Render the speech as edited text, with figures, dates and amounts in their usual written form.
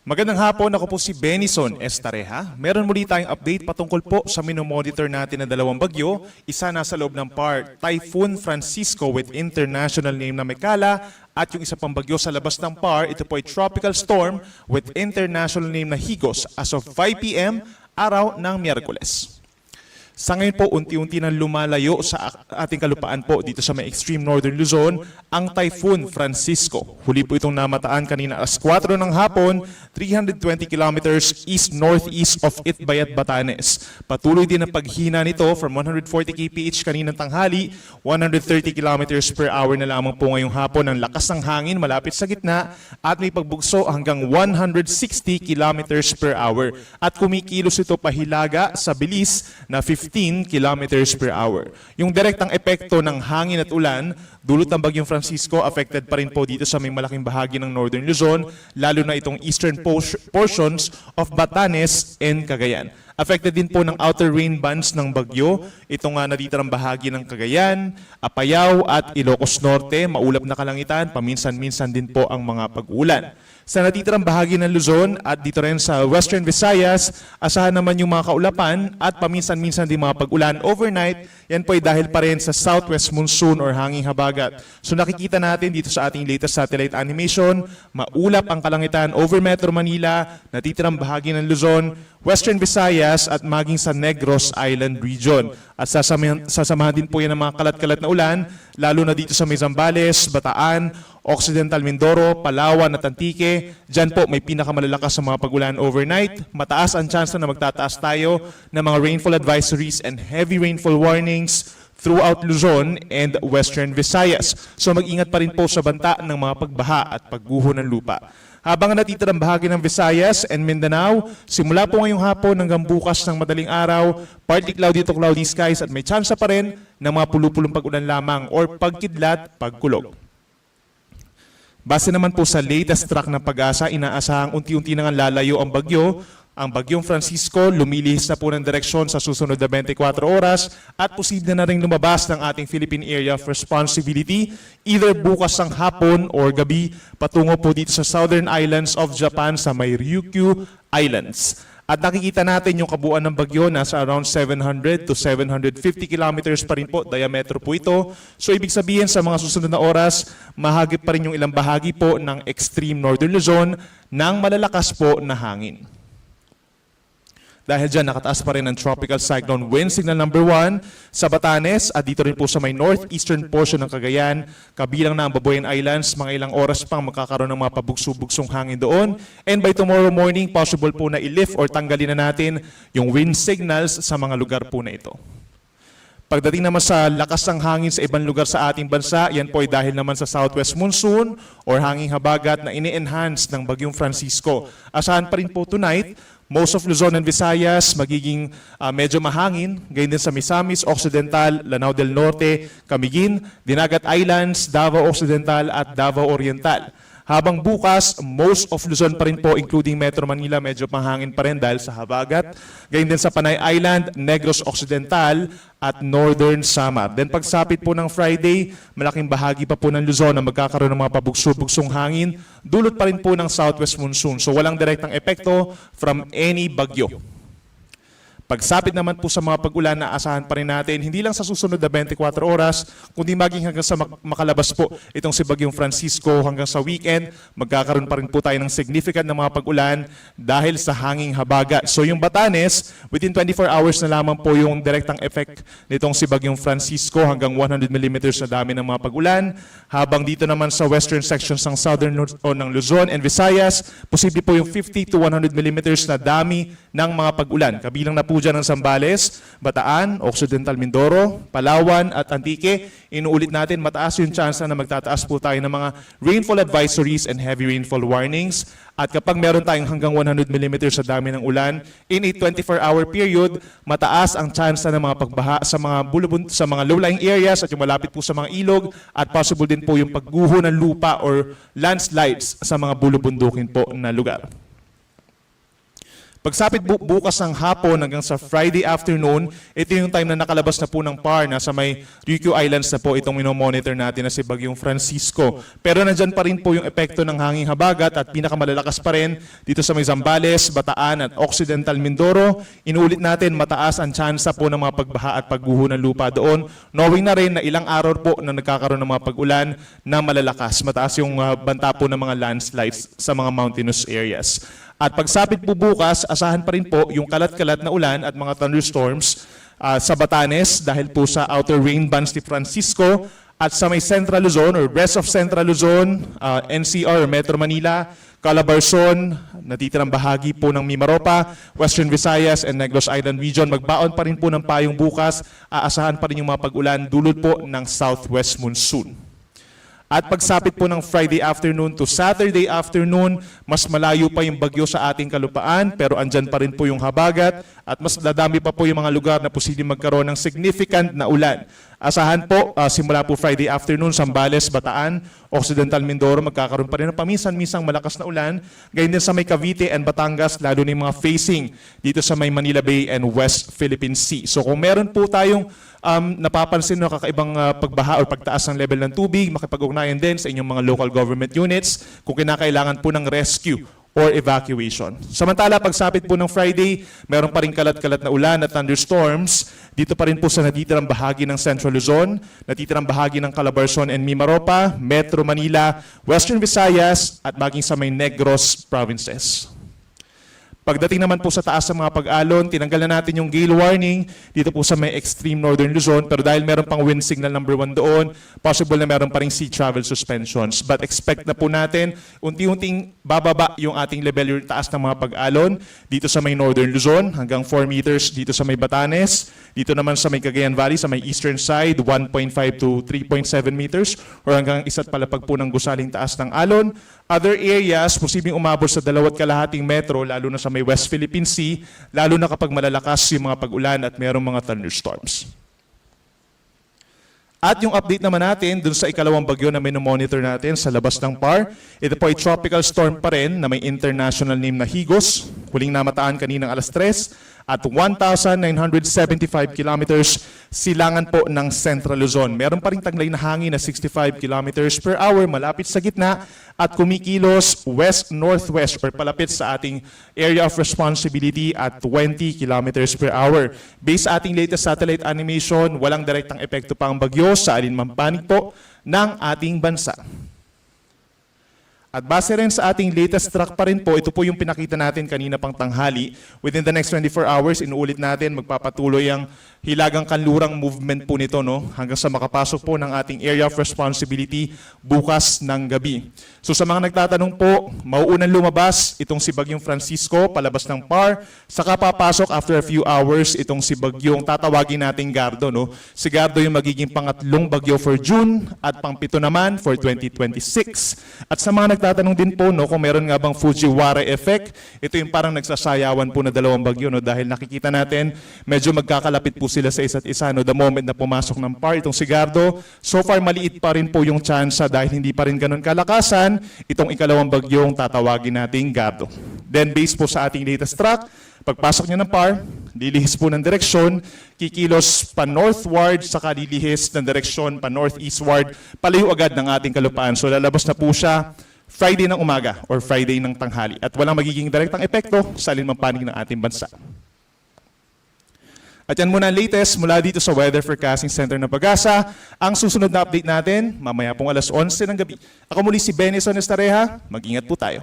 Magandang hapon, ako po si Benison Estareja. Meron muli tayong update patungkol po sa minomonitor natin na dalawang bagyo. Isa nasa loob ng PAR, Typhoon Francisco with international name na Mekala, at yung isa pang bagyo sa labas ng PAR, ito po ay tropical storm with international name na Higos as of 5 p.m. araw ng Miyerkules. Sa ngayon po, unti-unti nang lumalayo sa ating kalupaan po dito sa may extreme northern Luzon, ang Typhoon Francisco. Huli po itong namataan kanina alas 4 ng hapon, 320 kilometers east-northeast of Itbayat, Batanes. Patuloy din ang paghina nito from 140 kph kaninang tanghali, 130 kilometers per hour na lamang po ngayong hapon. Ang lakas ng hangin malapit sa gitna at may pagbugso hanggang 160 kilometers per hour. At kumikilos ito pahilaga sa bilis na 15 kilometers per hour. Yung direktang epekto ng hangin at ulan, dulot ng Bagyong Francisco, affected pa rin po dito sa may malaking bahagi ng Northern Luzon, lalo na itong eastern portions of Batanes and Cagayan. Affected din po ng outer rain bands ng bagyo, itong natitirang bahagi ng Cagayan, Apayao at Ilocos Norte, maulap na kalangitan, paminsan-minsan din po ang mga pag-ulan. Sa natitirang bahagi ng Luzon at dito rin sa Western Visayas, asahan naman yung mga kaulapan at paminsan-minsan din mga pag-ulan overnight. Yan po ay dahil pa rin sa southwest monsoon or hanging habagat. So nakikita natin dito sa ating latest satellite animation, maulap ang kalangitan over Metro Manila, natitirang bahagi ng Luzon, Western Visayas at maging sa Negros Island region. At sasamahan din po yan ng mga kalat-kalat na ulan, lalo na dito sa may Zambales, Bataan, Occidental Mindoro, Palawan at Antique. Diyan po may pinakamalalakas sa mga pag-ulan overnight. Mataas ang chance na magtataas tayo ng mga rainfall advisories and heavy rainfall warnings throughout Luzon and Western Visayas. So mag-ingat pa rin po sa banta ng mga pagbaha at pagguho ng lupa. Habang natitirang bahagi ng Visayas and Mindanao, simula po ngayong hapon hanggang bukas ng madaling araw, partly cloudy to cloudy skies at may chance pa rin ng mga pulupulong pag-ulan lamang or pagkidlat, pagkulog. Base naman po sa latest track ng Pag-asa, inaasahang unti-unti nang lalayo ang bagyo. Ang Bagyong Francisco lumilihis na po ng direksyon sa susunod na 24 oras at posible na rin lumabas ng ating Philippine Area of Responsibility either bukas ng hapon or gabi patungo po dito sa Southern Islands of Japan sa may Ryukyu Islands. At nakikita natin yung kabuuan ng bagyo, nasa around 700 to 750 kilometers pa rin po, diametro po ito. So ibig sabihin sa mga susunod na oras, mahagip pa rin yung ilang bahagi po ng extreme northern Luzon ng malalakas po na hangin. Dahil dyan, nakataas pa rin ang tropical cyclone wind signal number 1 sa Batanes at dito rin po sa may northeastern portion ng Cagayan, kabilang na ang Babuyan Islands, mga ilang oras pang magkakaroon ng mga pabugso-bugsong hangin doon. And by tomorrow morning, possible po na i-lift or tanggalin na natin yung wind signals sa mga lugar po na ito. Pagdating naman sa lakas ng hangin sa ibang lugar sa ating bansa, yan po ay dahil naman sa southwest monsoon or hanging habagat na ini-enhance ng Bagyong Francisco. Asahan pa rin po tonight, most of Luzon and Visayas magiging medyo mahangin, gayon din sa Misamis Occidental, Lanao del Norte, Camiguin, Dinagat Islands, Davao Occidental at Davao Oriental. Habang bukas, most of Luzon pa rin po, including Metro Manila, medyo mahangin pa rin dahil sa habagat. Gayon din sa Panay Island, Negros Occidental at Northern Samar. Then pagsapit po ng Friday, malaking bahagi pa po ng Luzon na magkakaroon ng mga pabugso-bugsong hangin, dulot pa rin po ng southwest monsoon. So walang direktang epekto from any bagyo. Pagsapit naman po sa mga pag-ulan na asahan pa rin natin, hindi lang sa susunod na 24 oras, kundi maging hanggang sa makalabas po itong si Bagyong Francisco hanggang sa weekend, magkakaroon pa rin po tayo ng significant na mga pag-ulan dahil sa hanging habagat. So yung Batanes, within 24 hours na lamang po yung direktang effect nitong si Bagyong Francisco hanggang 100 mm na dami ng mga pag-ulan. Habang dito naman sa western sections ng southern o ng Luzon and Visayas, posible po yung 50 to 100 mm na dami ng mga pag-ulan. Kabilang na po dyan ng Zambales, Bataan, Occidental Mindoro, Palawan at Antique. Inuulit natin, mataas yung chance na magtataas po tayo ng mga rainfall advisories and heavy rainfall warnings. At kapag meron tayong hanggang 100 mm sa dami ng ulan, in a 24-hour period, mataas ang chance na ng mga pagbaha sa mga low-lying areas at yung malapit po sa mga ilog at possible din po yung pagguho ng lupa or landslides sa mga bulubundukin po na lugar. Pagsapit bukas ng hapon hanggang sa Friday afternoon, ito yung time na nakalabas na po ng PAR. Nasa may Ryukyu Islands na po itong minomonitor natin na si Bagyong Francisco. Pero nandyan pa rin po yung epekto ng hanging habagat at pinakamalalakas pa rin dito sa may Zambales, Bataan at Occidental Mindoro. Inulit natin, mataas ang tsansa po ng mga pagbaha at pagguho ng lupa doon. Knowing na rin na ilang araw po na nagkakaroon ng mga pag-ulan na malalakas. Mataas yung banta po ng mga landslides sa mga mountainous areas. At pagsapit po bukas, asahan pa rin po yung kalat-kalat na ulan at mga thunderstorms sa Batanes dahil po sa outer rain bands ni Francisco at sa may Central Luzon or rest of Central Luzon, NCR or Metro Manila, Calabarzon, natitirang bahagi po ng Mimaropa, Western Visayas and Negros Island Region. Magbaon pa rin po ng payong bukas, aasahan pa rin yung mga pag-ulan dulot po ng southwest monsoon. At pagsapit po ng Friday afternoon to Saturday afternoon, mas malayo pa yung bagyo sa ating kalupaan pero andyan pa rin po yung habagat at mas dadami pa po yung mga lugar na posibleng magkaroon ng significant na ulan. Asahan po, simula po Friday afternoon, Zambales, Bataan, Occidental Mindoro, magkakaroon pa rin ng paminsan-minsang malakas na ulan. Gayon din sa may Cavite and Batangas, lalo na yung mga facing dito sa may Manila Bay and West Philippine Sea. So kung meron po tayong napapansin na kakaibang pagbaha o pagtaas ng level ng tubig, makipag-ugnayan din sa inyong mga local government units kung kinakailangan po ng rescue or evacuation. Samantala, pagsapit po ng Friday, meron pa rin kalat-kalat na ulan at thunderstorms. Dito pa rin po sa natitirang bahagi ng Central Luzon, natitirang bahagi ng Calabarzon and Mimaropa, Metro Manila, Western Visayas at maging sa may Negros provinces. Pagdating naman po sa taas ng mga pag-alon, tinanggal na natin yung gale warning dito po sa may extreme northern Luzon. Pero dahil meron pang wind signal number 1 doon, possible na meron pa rin sea travel suspensions. But expect na po natin, unti-unting bababa yung ating level, yung taas ng mga pag-alon dito sa may northern Luzon, hanggang 4 meters dito sa may Batanes. Dito naman sa may Cagayan Valley, sa may eastern side, 1.5 to 3.7 meters or hanggang isa't palapag po ng gusaling taas ng alon. Other areas, posibleng umabot sa 2.5 metro, lalo na sa may West Philippine Sea, lalo na kapag malalakas yung mga pag-ulan at mayroong mga thunderstorms. At yung update naman natin dun sa ikalawang bagyo na minomonitor natin sa labas ng PAR, ito po ay tropical storm pa rin na may international name na Higos. Huling namataan kaninang alas 3 at 1,975 kilometers silangan po ng Central Luzon. Meron pa rin taglay na hangin na 65 kilometers per hour malapit sa gitna at kumikilos west-northwest or palapit sa ating area of responsibility at 20 kilometers per hour. Based sa ating latest satellite animation, walang direktang epekto pa ang bagyo sa alinmang panig po ng ating bansa. At base rin sa ating latest track pa rin po, ito po yung pinakita natin kanina pang tanghali. Within the next 24 hours, inuulit natin, magpapatuloy ang hilagang kanlurang movement po nito, no? Hanggang sa makapasok po ng ating area of responsibility bukas ng gabi. So sa mga nagtatanong po, mauunang lumabas itong si Bagyong Francisco, palabas ng PAR, saka papasok after a few hours itong si Bagyong tatawagin nating Gardo, no? Si Gardo yung magiging pangatlong bagyo for June at pang-7 naman for 2026. At sa mga nagtatanong din po, no, kung meron nga bang Fujiwara effect, ito yung parang nagsasayawan po na dalawang bagyo, no, dahil nakikita natin medyo magkakalapit po sila sa isa't isa, no, the moment na pumasok ng PAR itong si Gardo. So far maliit pa rin po yung tsansa dahil hindi pa rin ganun kalakasan itong ikalawang bagyong tatawagin nating Gardo. Then based po sa ating latest track, pagpasok niya ng PAR, lilihis po ng direksyon, kikilos pa northward, saka lilihis ng direksyon pa northeastward, palayo agad ng ating kalupaan. So lalabas na po siya Friday ng umaga or Friday ng tanghali at walang magiging direktang epekto sa alinmang panig ng ating bansa. At yan muna ang latest mula dito sa Weather Forecasting Center ng Pag-asa. Ang susunod na update natin, mamaya pong alas 11 ng gabi. Ako muli si Benison Estareja. Mag-ingat po tayo.